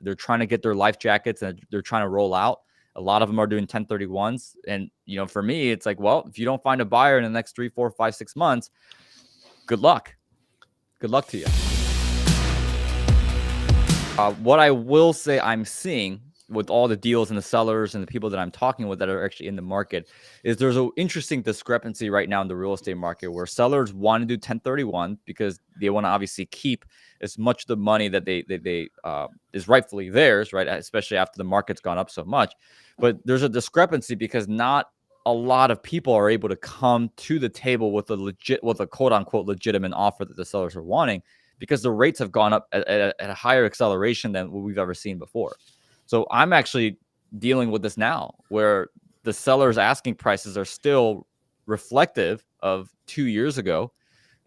they're trying to get their life jackets and they're trying to roll out. A lot of them are doing 1031s. And, for me, it's like, well, if you don't find a buyer in the next 3, 4, 5, 6 months, good luck. Good luck to you. What I will say I'm seeing with all the deals and the sellers and the people that I'm talking with that are actually in the market is there's an interesting discrepancy right now in the real estate market where sellers want to do 1031 because they want to obviously keep as much of the money that they is rightfully theirs, right? Especially after the market's gone up so much. But there's a discrepancy because not a lot of people are able to come to the table with a quote unquote legitimate offer that the sellers are wanting because the rates have gone up at a higher acceleration than what we've ever seen before. So I'm actually dealing with this now where the sellers' asking prices are still reflective of 2 years ago,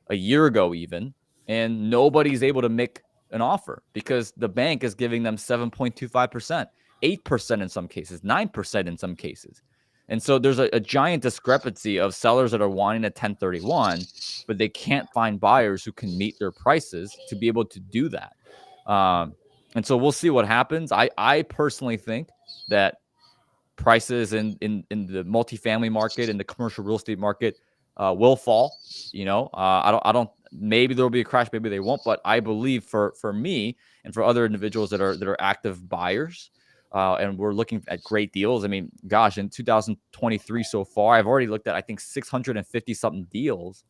a year ago even, and nobody's able to make an offer because the bank is giving them 7.25%, 8% in some cases, 9% in some cases. And so there's a giant discrepancy of sellers that are wanting a 1031, but they can't find buyers who can meet their prices to be able to do that. And so we'll see what happens. I personally think that prices in the multifamily market and the commercial real estate market will fall. I don't. Maybe there will be a crash. Maybe they won't. But I believe for me and for other individuals that are active buyers, and we're looking at great deals. I mean, gosh, in 2023 so far, I've already looked at I think 650 something deals,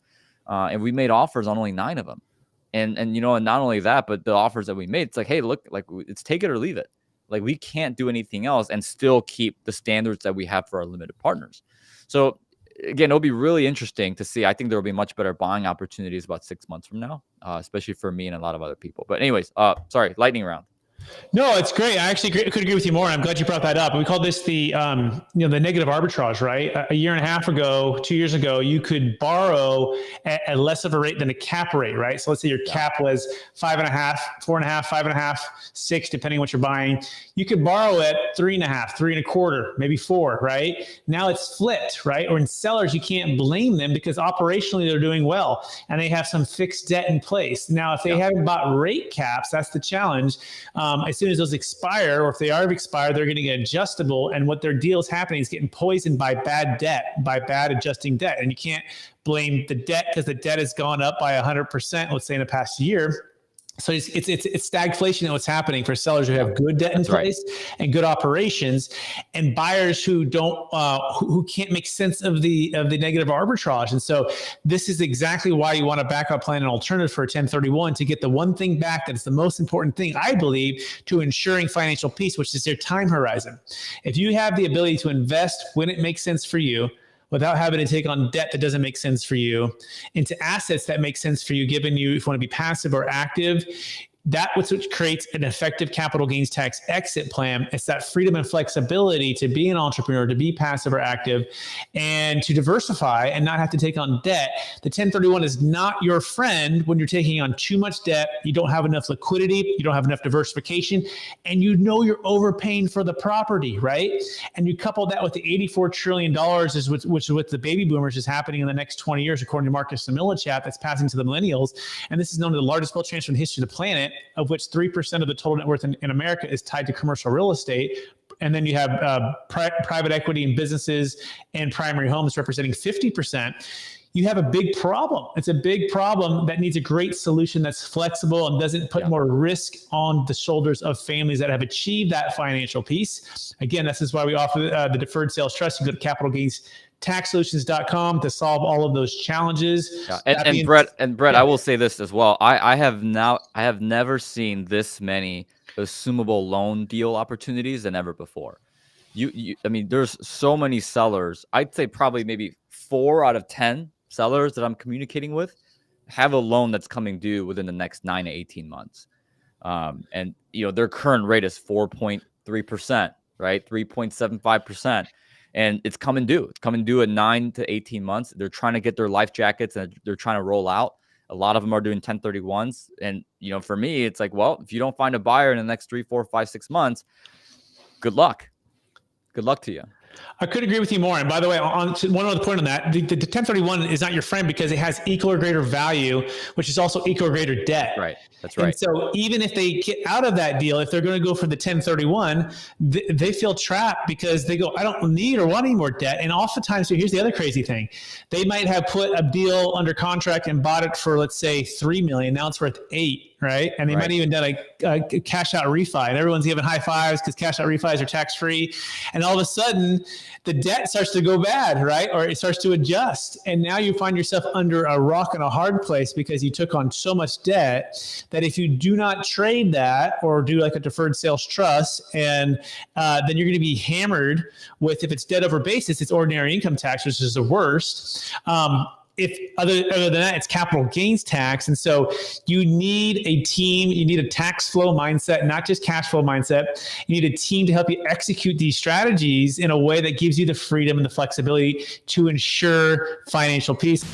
and we made offers on only 9 of them. And not only that, but the offers that we made, it's like, hey, look, like it's take it or leave it. Like we can't do anything else and still keep the standards that we have for our limited partners. So again, it'll be really interesting to see. I think there will be much better buying opportunities about 6 months from now, especially for me and a lot of other people. But anyways, sorry, lightning round. No, it's great. I actually could agree with you more. And I'm glad you brought that up. We call this the negative arbitrage, right? A year and a half ago, 2 years ago, you could borrow at less of a rate than a cap rate, right? So let's say your cap was 5.5, 4.5, 5.5, 6, depending on what you're buying. You could borrow at 3.5, 3.25, maybe 4, right? Now it's flipped, right? Or in sellers, you can't blame them because operationally they're doing well and they have some fixed debt in place. Now, if they haven't bought rate caps, that's the challenge. As soon as those expire, or if they are expired, they're going to get adjustable. And what their deal is happening is getting poisoned by bad debt, by bad adjusting debt. And you can't blame the debt because the debt has gone up by 100%, let's say in the past year. So it's stagflation in what's happening for sellers who have good debt in place and good operations, and buyers who don't who can't make sense of the negative arbitrage. And so this is exactly why you want a backup plan and alternative for a 1031 to get the one thing back that's the most important thing, I believe, to ensuring financial peace, which is their time horizon. If you have the ability to invest when it makes sense for you, without having to take on debt that doesn't make sense for you, into assets that make sense for you, given you if you want to be passive or active, that's what creates an effective capital gains tax exit plan. It's that freedom and flexibility to be an entrepreneur, to be passive or active, and to diversify and not have to take on debt. The 1031 is not your friend when you're taking on too much debt. You don't have enough liquidity. You don't have enough diversification. And you're overpaying for the property, right? And you couple that with the $84 trillion, which with the baby boomers is happening in the next 20 years, according to Marcus Millichap, that's passing to the millennials. And this is known as the largest wealth transfer in the history of the planet, of which 3% of the total net worth in America is tied to commercial real estate. And then you have private equity in businesses and primary homes representing 50%. You have a big problem. It's a big problem that needs a great solution that's flexible and doesn't put more risk on the shoulders of families that have achieved that financial peace. Again, this is why we offer the Deferred Sales Trust. You go to capitalgainstaxsolutions.com to solve all of those challenges. And Brett, I will say this as well. I have never seen this many assumable loan deal opportunities than ever before. I mean, there's so many sellers. I'd say probably maybe 4 out of 10 sellers that I'm communicating with have a loan that's coming due within the next 9 to 18 months. And their current rate is 4.3%, right? 3.75%. And it's coming due. It's coming due at 9 to 18 months. They're trying to get their life jackets and they're trying to roll out. A lot of them are doing 1031s. And, for me, it's like, well, if you don't find a buyer in the next 3, 4, 5, 6 months, good luck. Good luck to you. I could agree with you more. And by the way, on one other point on that, the 1031 is not your friend because it has equal or greater value, which is also equal or greater debt. Right. That's right. And so even if they get out of that deal, if they're going to go for the 1031, they feel trapped because they go, I don't need or want any more debt. And oftentimes, so here's the other crazy thing. They might have put a deal under contract and bought it for, let's say, $3 million. Now it's worth $8 million. Right. And they might even done a cash out refi, and everyone's giving high fives because cash out refis are tax free. And all of a sudden the debt starts to go bad, right? Or it starts to adjust. And now you find yourself under a rock and a hard place because you took on so much debt that if you do not trade that or do like a deferred sales trust, and then you're going to be hammered with, if it's debt over basis, it's ordinary income tax, which is the worst. If other than that, it's capital gains tax. And so you need a team, you need a tax flow mindset, not just cash flow mindset. You need a team to help you execute these strategies in a way that gives you the freedom and the flexibility to ensure financial peace.